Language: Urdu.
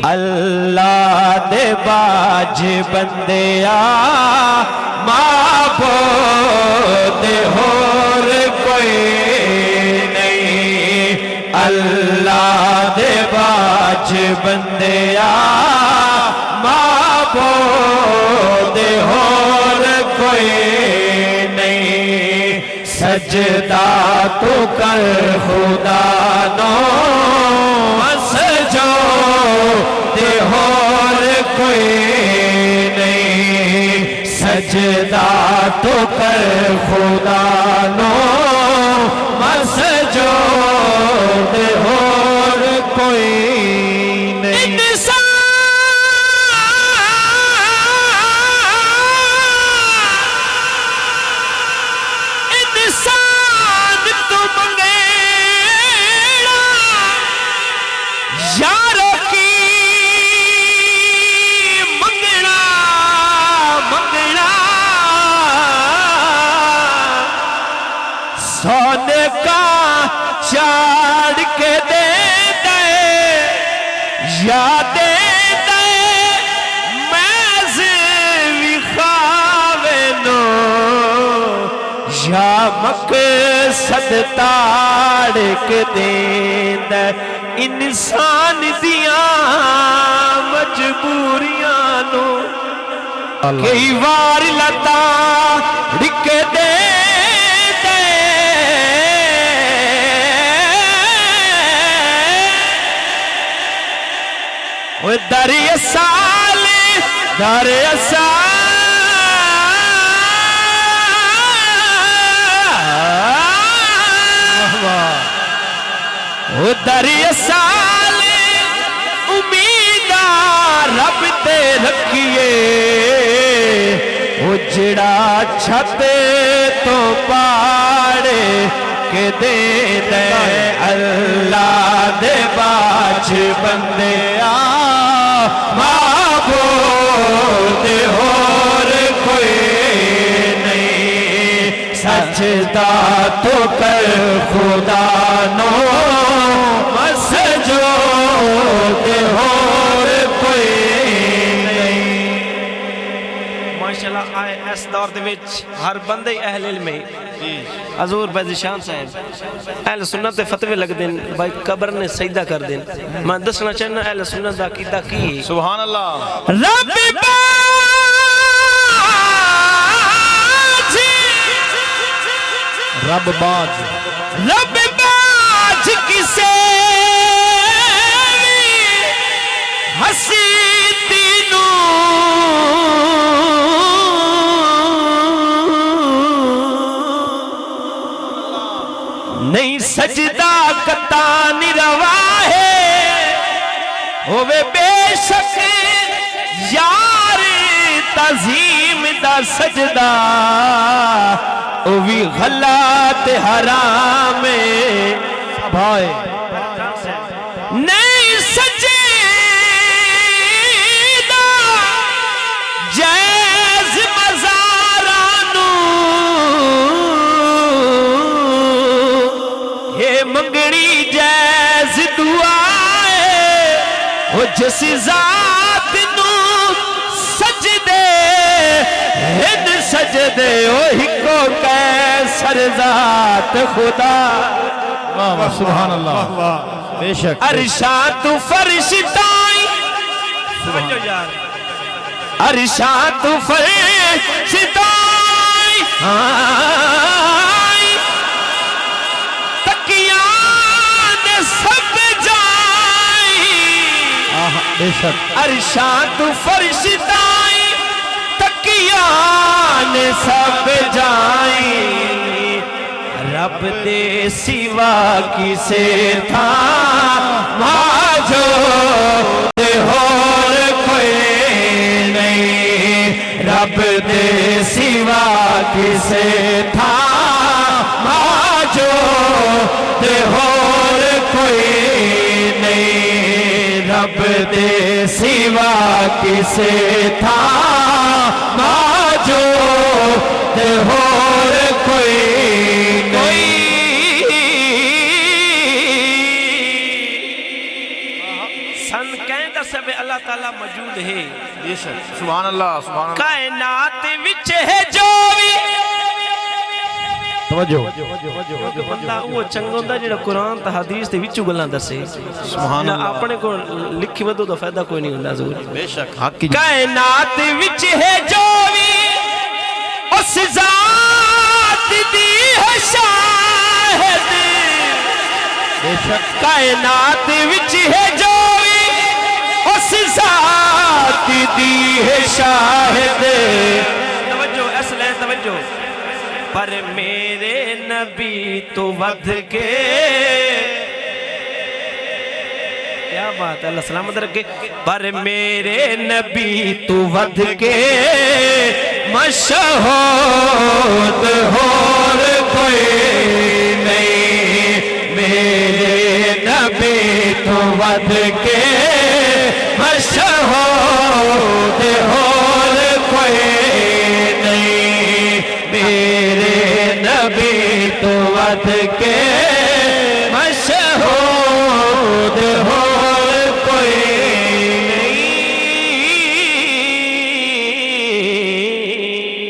اللہ دے باج بندیا معبود ہور کوئی نہیں اللہ دے باج بندیا معبود ہور کوئی نہیں سجدہ تو کر خدا نو مسجو دے ہور کوئی نہیں سجدہ تو کر خدا نو مسجو دے ہور کوئی نہیں انسان تو منگیڑا یاروں کی منگنا منگنا سونے کا چاڑ کے دے دے یا دے دے میز بھی خواوے نو یا مقصد تاڑ کے دین دے انسان دیاں مجبوریاں نو کئی وار لتا ڈکے دے دے وہ دری سال دری سال وہ دری سال امیدہ رب تے رکھیے وہ جڑا چھتے تو پاڑے کے دے دے اللہ دے باج بندے معبود ہور کوئی نہیں سجدہ تو کر خدا نو مسجود ہور کوئی نہیں ماشاءاللہ آئے اس دور دے وچ ہر بندے اہل علم ہے حضور بیضی شان صاحب اہل سنت دے فتوے لگ دیں بھائی قبر نے سجدہ کر دیں میں دسنا چاہنا اہل سنت دا عقیدہ کی سبحان اللہ رب باج رب باج رب باج کسے ہسی تینوں نہیں سجدہ کتا نروا ہے ہووے بے شک یار تعظیم دا سجدہ اوی غلط حرام بھائی نہیں سجدہ جیز مزارانو یہ منگڑی جیز دعائے وہ جس ذات نو سجدے ہن سجدے وہی کو کیسر ذات خدا سبحان اللہ بے شک ارشاد فرشتائی ارشاد فرشتائی تکیان سب جائی بے شک ارشاد فرشتائی تکیان سب جائی رب دے سوا کسے تھا معبود ہور کوئی نہیں رب دے سوا کسے تھا معبود ہور کوئی نہیں رب دے سوا کسے تھا معبود ہور کوئی سن کہیں دس بے میں اللہ تعالیٰ موجود ہے بے شک سبحان اللہ سبحان اللہ کائنات وچ ہے جو بھی توجہ کہ بندہ وہ چنگا ہوندا جڑا قرآن تے حدیث دے وچوں گلاں دسے سبحان اللہ اپنے کو لکھی ودو دا فائدہ کوئی نہیں ہوندا حضور بے شک حق کی کائنات وچ ہے جو بھی اس ذات دی ہے شاہد بے شک کائنات وچ ہے جو بھی اس ذات دی ہے شاہد توجہ اصل ہے توجہ پر میرے نبی تو ود کے کیا بات ہے اللہ سلامت رکھے پر میرے نبی تو ود کے مشہود اور کوئی نہیں میرے نبی تو ود کے مشہود اور کوئی نہیں میرے نبی تو ود کے